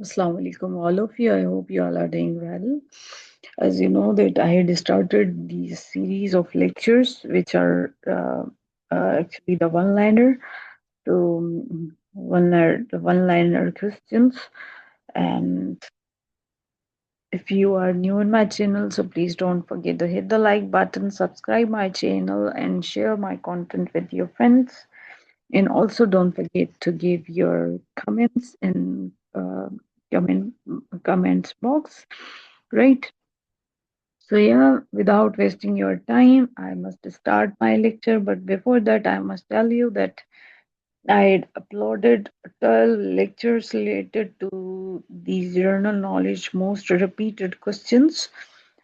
Assalamu alaikum, all of you. I hope you all are doing well. As you know, that I had started the series of lectures, which are actually the one-liner, the one-liner questions. And if you are new in my channel, so please don't forget to hit the like button, subscribe my channel, and share my content with your friends. And also don't forget to give your comments in comment comments box, right? So yeah, without wasting your time, I must start my lecture. But before that, I must tell you that I had uploaded 12 lectures related to the general knowledge most repeated questions.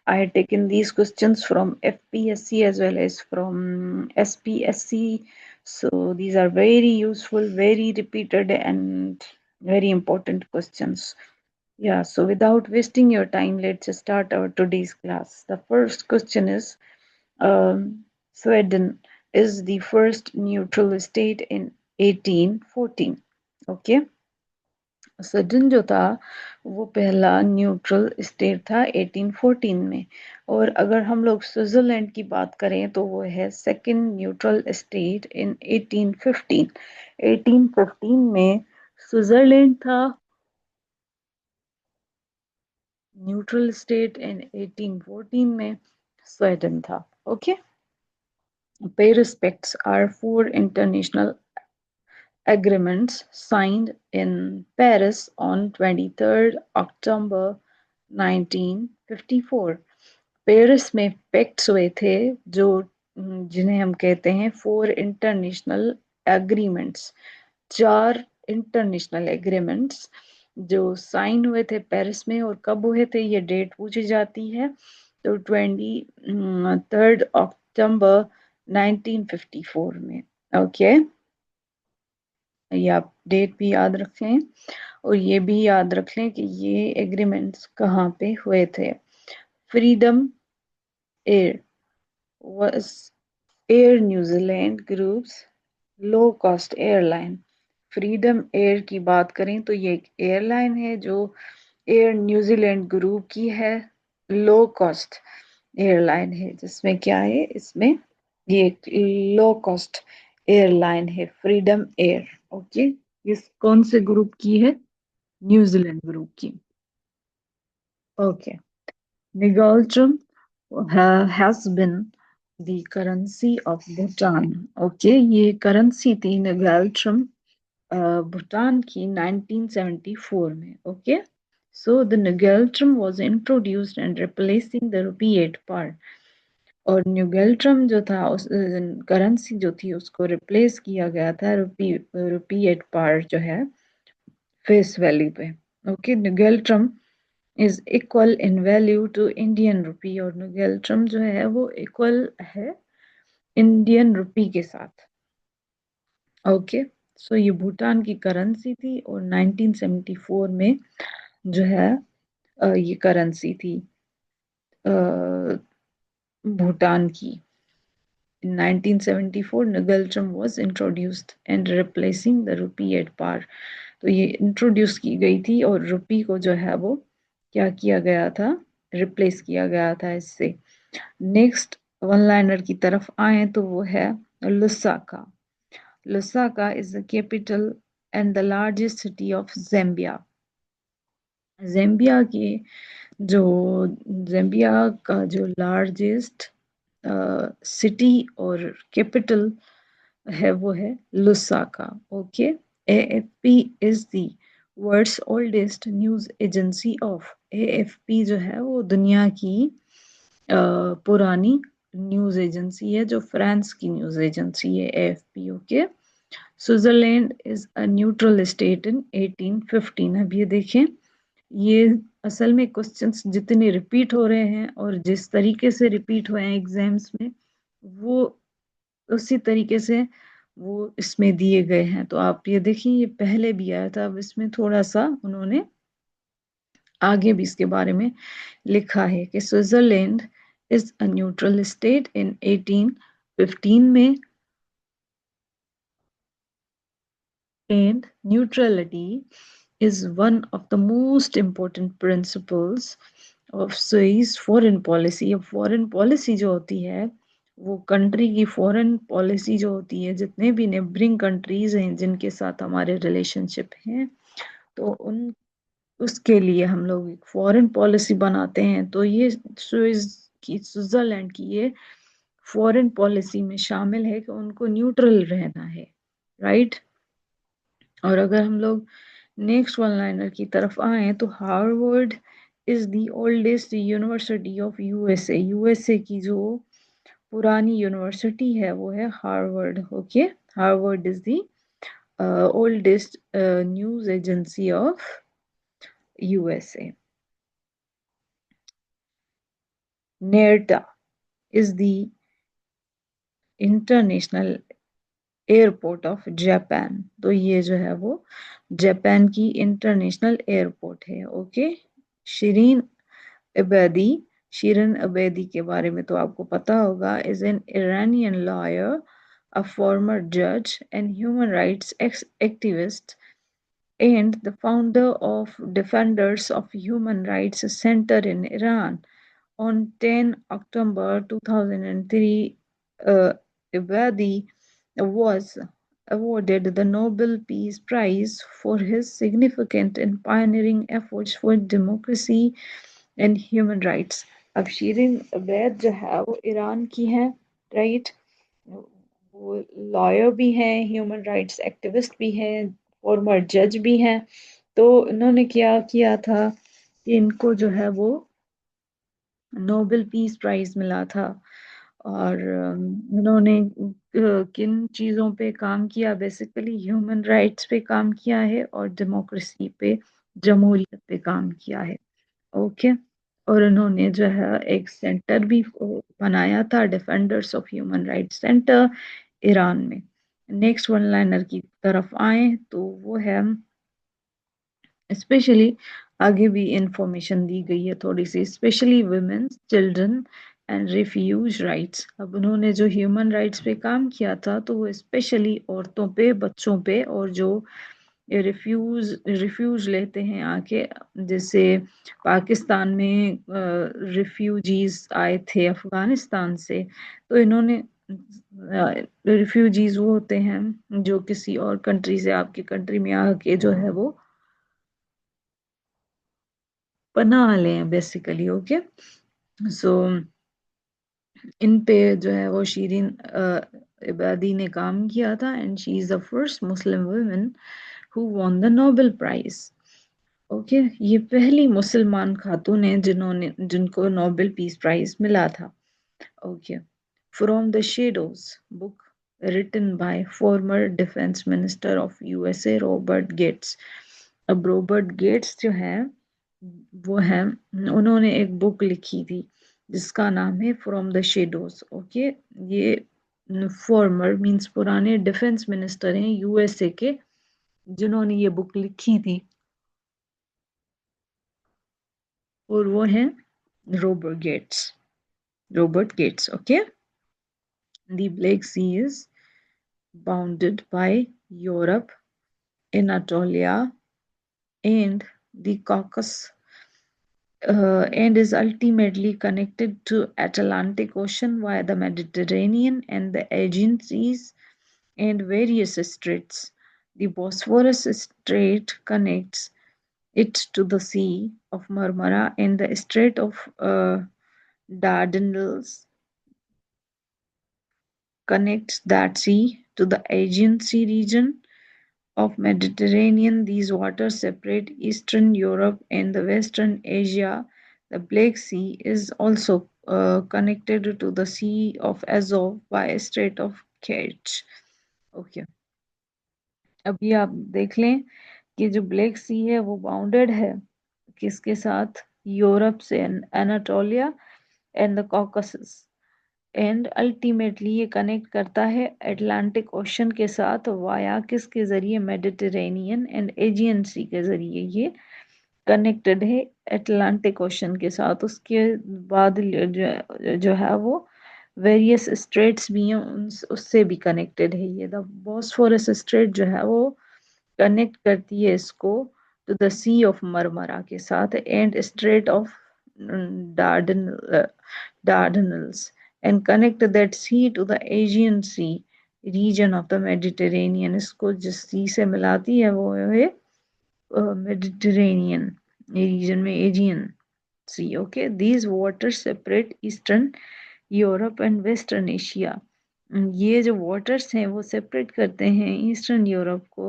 I had taken these questions from FPSC as well as from SPSC. So these are very useful, very repeated, and very important questions. Yeah, so without wasting your time, let's start our today's class. The first question is Sweden is the first neutral state in 1814. Okay, Sweden जो था वो पहला neutral state था 1814 में। और अगर हम लोग स्विट्जरलैंड की बात करें तो वो है सेकंड न्यूट्रल स्टेट इन 1815। 1815 में स्विट्जरलैंड था न्यूट्रल स्टेट, इन 1814 में स्वीडन था। Okay, Paris pacts are four international agreements signed in Paris on 23rd October 1954। Paris में पैक्ट्स हुए थे जो जिन्हें हम कहते हैं फोर इंटरनेशनल एग्रीमेंट्स, चार इंटरनेशनल एग्रीमेंट्स जो साइन हुए थे पेरिस में। और कब हुए थे ये डेट पूछी जाती है, तो 23rd October 1954 में। ओके, ये आप डेट भी याद रखें और ये भी याद रख लें कि ये एग्रीमेंट्स कहाँ पे हुए थे। Freedom air was air New Zealand groups low cost airline. Freedom air की बात करें तो ये एक एयरलाइन है जो एयर न्यूजीलैंड ग्रुप की है, लो कॉस्ट एयरलाइन है, जिसमें क्या है, इसमें ये एक लो कॉस्ट एयरलाइन है फ्रीडम एयर। ओके, इस कौन से ग्रुप की है? न्यूजीलैंड ग्रुप की। Okay, ngultrum has been the currency of Bhutan। Okay, ये करेंसी थी निगोल्ट्रम भूटान की 1974 में। Okay, so the Nugaltram was introduced and replacing the rupee at par। और न्यूगेल्ट्रम जो था उस करेंसी जो थी उसको रिप्लेस किया गया था रुपी एट पार जो है फेस वैल्यू पे। Okay, ngultrum is equal in value to Indian rupee, और न्यूगेल्ट्रम जो है वो इक्वल है इंडियन रुपी के साथ। ओके, सो ये भूटान की करेंसी थी और 1974 में जो है ये करेंसी थी भूटान की। In 1974, Nagaltram was introduced and replacing the rupee at par। तो ये इंट्रोड्यूस की गई थी और रुपी को जो है वो क्या किया गया था, रिप्लेस किया गया था इससे। नेक्स्ट वन लाइनर की तरफ आए तो वो है Lusaka. Lusaka is the capital and the largest city of ज़ैम्बिया। ज़ैम्बिया की जो ज़ैम्बिया का जो लार्जेस्ट सिटी और कैपिटल है वो है Lusaka. Okay, AFP is the world's oldest news agency of. AFP जो है वो दुनिया की पुरानी न्यूज एजेंसी है, जो फ्रांस की न्यूज एजेंसी है AFP. Okay, Switzerland is a neutral state in 1815। अब ये देखें, ये असल में क्वेश्चंस जितने रिपीट हो रहे हैं और जिस तरीके से रिपीट हुए हैं एग्जाम्स में, वो उसी तरीके से वो इसमें दिए गए हैं। तो आप ये देखिए, ये पहले भी आया था, अब इसमें थोड़ा सा उन्होंने आगे भी इसके बारे में लिखा है कि Switzerland is a neutral state in 1815 में, and neutrality is one of the most important principles of Swiss foreign policy. अब foreign policy जो होती है वो कंट्री की फॉरेन पॉलिसी जो होती है, जितने भी नेबरिंग कंट्रीज हैं जिनके साथ हमारे रिलेशनशिप हैं, तो उन उसके लिए हम लोग एक फॉरेन पॉलिसी बनाते हैं। तो ये स्विट्जरलैंड की ये फॉरेन पॉलिसी में शामिल है कि उनको न्यूट्रल रहना है, राइट। और अगर हम लोग नेक्स्ट वन लाइनर की तरफ आए तो Harvard is the oldest university of USA. USA की जो पुरानी यूनिवर्सिटी है वो है Harvard. Okay, Harvard is the oldest news agency of USA. Narita is the international airport of Japan. तो ये जो है वो जापान की इंटरनेशनल एयरपोर्ट है। Okay, Shirin Ebadi, Shirin Ebadi के बारे में तो आपको पता होगा, is an Iranian lawyer, a former judge and human rights activist and the founder of Defenders of Human Rights Center in Iran. On 10 October 2003, Ibadi was awarded the Nobel Peace Prize for his significant and pioneering efforts for democracy and human rights. अब शीरिन अबैद जो है वो Iran की है, right. वो lawyer भी हैं, human rights activist भी हैं, फॉर्मर जज भी हैं। तो इन्होंने क्या किया था कि इनको जो है वो नोबेल पीस प्राइज मिला था। और उन्होंने किन चीज़ों पे काम किया, बेसिकली ह्यूमन राइट्स पे काम किया है और डेमोक्रेसी पे, जमहूरियत पे काम किया है। ओके, और उन्होंने जो है एक सेंटर भी बनाया था, defenders of human rights centre, Iran में। नेक्स्ट वन लाइनर की तरफ आए तो वो है स्पेशली, आगे भी इंफॉर्मेशन दी गई है थोड़ी सी, specially women's, children and refugee rights. अब उन्होंने जो ह्यूमन राइट्स पे काम किया था तो वो स्पेशली औरतों पे, बच्चों पे, और जो रिफ्यूज लेते हैं आके, जैसे पाकिस्तान में रिफ्यूजीज आए थे अफगानिस्तान से, तो इन्होंने रिफ्यूजीज वो होते हैं जो किसी और कंट्री से आपकी कंट्री में आके जो है वो पनाह लें बेसिकली। ओके, सो इन पे जो है वो शीरीन इबादी ने काम किया था, and she is the first Muslim women who won the Nobel prize. Okay, ये पहली मुसलमान खातून है जिनको नोबेल पीस प्राइज मिला था। Okay, from the shadows book written by former defense minister of USA Robert Gates. अब रॉबर्ट गेट्स जो है वो है, उन्होंने एक बुक लिखी थी जिसका नाम है फ्रॉम द शेडोज। ओके, ये फॉर्मर मींस पुराने डिफेंस मिनिस्टर हैं यूएसए के जिन्होंने ये बुक लिखी थी, और वो हैं Robert Gates. Robert Gates, okay. The Black Sea is bounded by Europe, Anatolia, and the Caucasus, and is ultimately connected to Atlantic Ocean via the Mediterranean and the Aegean Seas and various straits. The Bosphorus Strait connects it to the Sea of Marmara, and the Strait of Dardanelles connects that sea to the Aegean Sea region of Mediterranean. These waters separate Eastern Europe and the Western Asia. The Black Sea is also connected to the Sea of Azov by a Strait of Kerch. Okay. अभी आप देख लें कि जो black सी है वो bounded है किसके साथ, यूरोप से, Anatolia and the Caucasus, and ultimately ये कनेक्ट करता है अटलांटिक ओशन के साथ वाया किसके जरिए, मेडिटेरेनियन एंड एजियन सी के जरिए ये कनेक्टेड है अटलांटिक ओशन के साथ। उसके बाद जो है वो वेरियस स्ट्रेट्स भी हैं, उससे भी कनेक्टेड है। ये द बॉस्फोरस स्ट्रेट जो है वो कनेक्ट करती है इसको to the Sea of Marmara के साथ and Strait of Dardanelles and connect that sea to the Aegean Sea region of the Mediterranean. इसको जिस sea से मिलाती है वो है Mediterranean region में Aegean Sea. Okay, these waters separate Eastern Europe and Western Asia. ये जो waters हैं वो separate करते हैं ईस्टर्न यूरोप को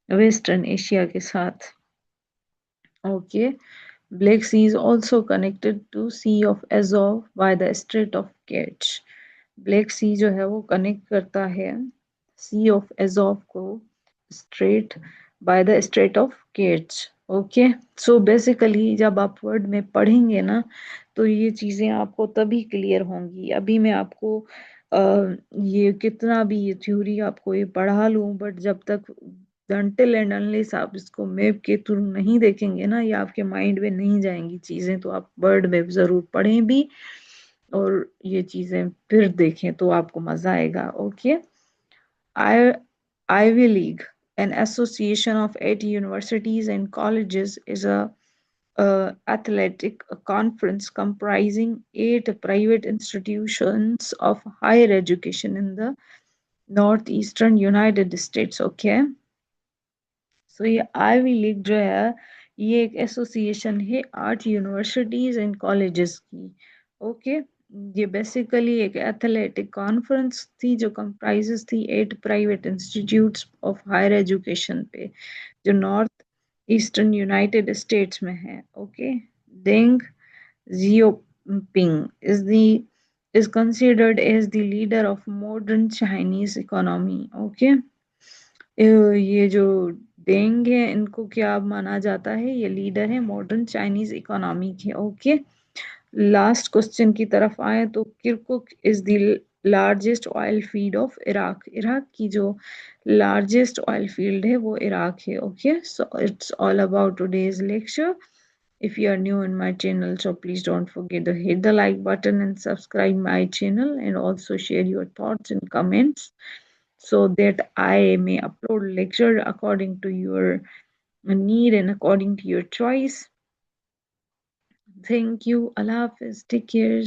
वेस्टर्न एशिया के साथ. Okay, Black Sea is also connected to Sea of Azov by the Strait of Kerch. Black Sea जो है वो connect करता है Sea of Azov को Strait by the Strait of Kerch. Okay, so basically जब आप word में पढ़ेंगे ना तो ये चीजें आपको तभी क्लियर होंगी. अभी मैं आपको ये कितना भी ये थ्योरी आपको ये पढ़ा लूं बट जब तक अनटिल एंड अनलेस आप इसको मैप के थ्रू नहीं देखेंगे ना या आपके माइंड में नहीं जाएंगी चीजें तो आप वर्ड मैप जरूर पढ़ें भी और ये चीजें फिर देखें तो आपको मजा आएगा. Okay, I Ivy League, an association of 8 universities and colleges, is a athletic conference comprising 8 private institutions of higher education in the northeastern United States. Okay, सो ये आईवी लीग जो है ये एक एसोसिएशन है 8 यूनिवर्सिटीज एंड कॉलेजेस की. Okay, ये basically एक athletic conference थी जो कंप्राइजेस थी 8 private institutes of higher education पे जो नॉर्थ ईस्टर्न यूनाइटेड स्टेट्स में है. Okay, Deng Xiaoping is considered as the leader of modern Chinese economy. Okay, ये जो डेंग है इनको क्या माना जाता है ये लीडर है मॉडर्न चाइनीज इकोनॉमी के. ओके, लास्ट क्वेश्चन की तरफ आए तो Kirkuk is the largest oil field of Iraq. Iraq की जो लार्जेस्ट ऑयल फील्ड है वो इराक है. Okay, so it's all about today's lecture. If you are new in my channel, so please don't forget to hit the like button and subscribe my channel and also share your thoughts and comments so that I may upload lecture according to your need and according to your choice. Thank you. Allah Hafiz. Take care.